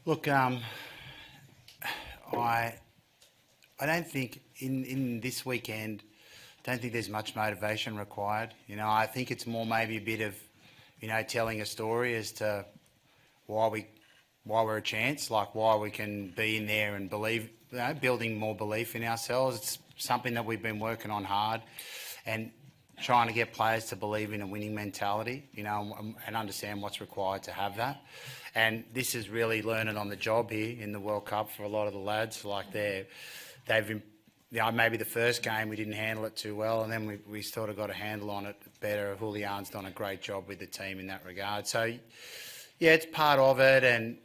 Look, I don't think in this weekend, don't think there's much motivation required. I think it's more maybe a bit of, telling a story as to why we're a chance, like why we can be in there and believe, building more belief in ourselves. It's something that we've been working on hard, and trying to get players to believe in a winning mentality, and understand what's required to have that. And this is really learning on the job here in the World Cup for a lot of the lads. Like they've maybe the first game we didn't handle it too well, and then we sort of got a handle on it better. Julian's done a great job with the team in that regard. So, yeah, it's part of it, and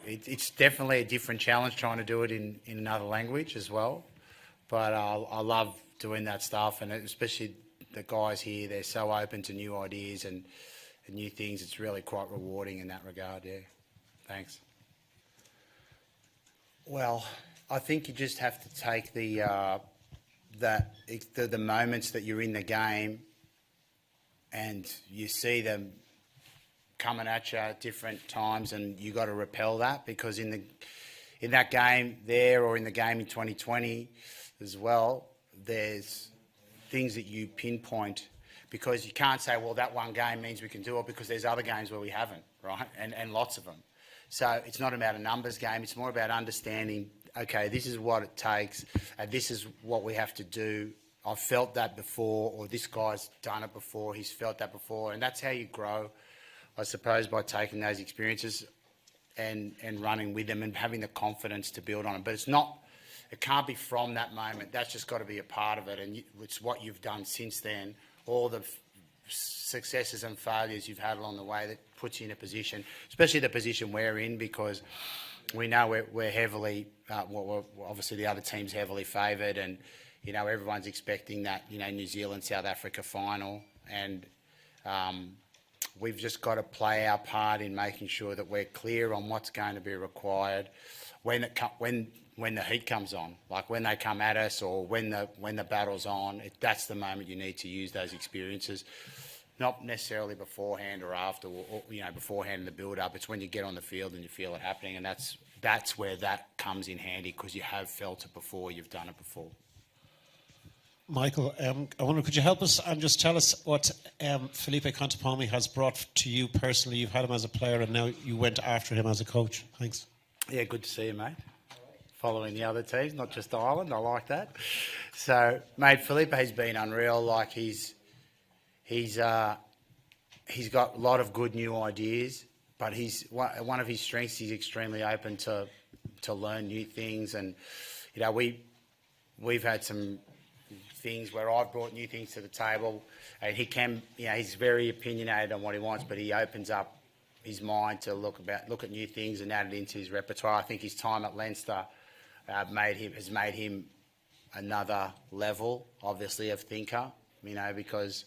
it's definitely a different challenge trying to do it in another language as well. But I love doing that stuff, and especially the guys here, they're so open to new ideas and new things. It's really quite rewarding in that regard, yeah. Thanks. Well, I think you just have to take the moments that you're in the game and you see them coming at you at different times, and you got to repel that, because in that game there, or in the game in 2020 as well, there's things that you pinpoint, because you can't say, well, that one game means we can do it, because there's other games where we haven't, right? And lots of them. So it's not about a numbers game. It's more about understanding, okay, this is what it takes, and this is what we have to do. I've felt that before, or this guy's done it before, he's felt that before. And that's how you grow, I suppose, by taking those experiences and running with them and having the confidence to build on them. But it can't be from that moment. That's just got to be a part of it, and it's what you've done since then, all the successes and failures you've had along the way, that puts you in a position, especially the position we're in, because we know we're heavily, obviously the other team's heavily favoured, and everyone's expecting that New Zealand South Africa final, and we've just got to play our part in making sure that we're clear on what's going to be required when the heat comes on, like when they come at us, or when the battle's on. That's the moment you need to use those experiences, not necessarily beforehand or after, or beforehand in the build-up. It's when you get on the field and you feel it happening, and that's where that comes in handy, because you have felt it before, you've done it before. Michael, I wonder, could you help us and just tell us what Felipe Contepalmi has brought to you personally? You've had him as a player, and now you went after him as a coach. Thanks. Yeah, good to see you, mate. Following the other teams, not just Ireland. I like that. So, mate, Felipe has been unreal. Like he's got a lot of good new ideas, but one of his strengths, he's extremely open to learn new things. And we've had some things where I've brought new things to the table, and he can, he's very opinionated on what he wants, but he opens up his mind to look at new things and add it into his repertoire. I think his time at Leinster has made him another level, obviously, of thinker, because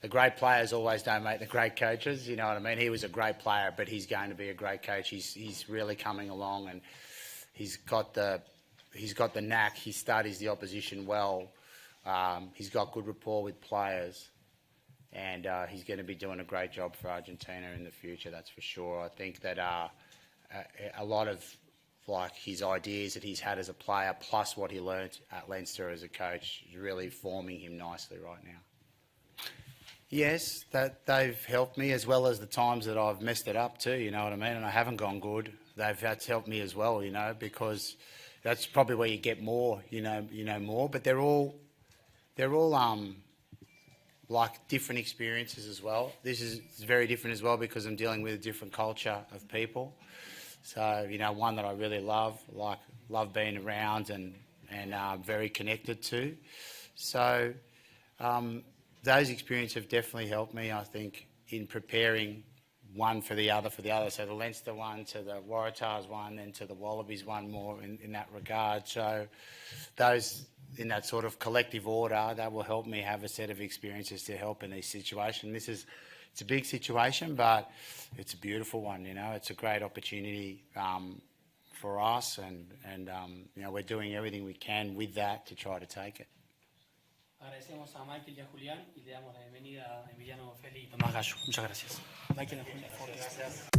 the great players always don't make the great coaches, you know what I mean? He was a great player, but he's going to be a great coach. He's really coming along, and he's got the knack. He studies the opposition well. He's got good rapport with players, and he's going to be doing a great job for Argentina in the future, that's for sure. I think that a lot of his ideas that he's had as a player, plus what he learnt at Leinster as a coach, is really forming him nicely right now. Yes, that they've helped me, as well as the times that I've messed it up too, you know what I mean, and I haven't gone good. That's helped me as well, because that's probably where you get more, more. But they're all like different experiences as well. This is very different as well, because I'm dealing with a different culture of people. So, one that I really love being around and very connected to. So, those experiences have definitely helped me, I think, in preparing one for the other. So the Leinster one to the Waratahs one, and to the Wallabies one, more in that regard. So those, in that sort of collective order, that will help me have a set of experiences to help in these situations. It's a big situation, but it's a beautiful one. It's a great opportunity for us, and we're doing everything we can with that to try to take it. Agradecemos a Michael y a Julián, y le damos la bienvenida a Emiliano Feli y Tomás Gallo. Muchas gracias. Michael, gracias.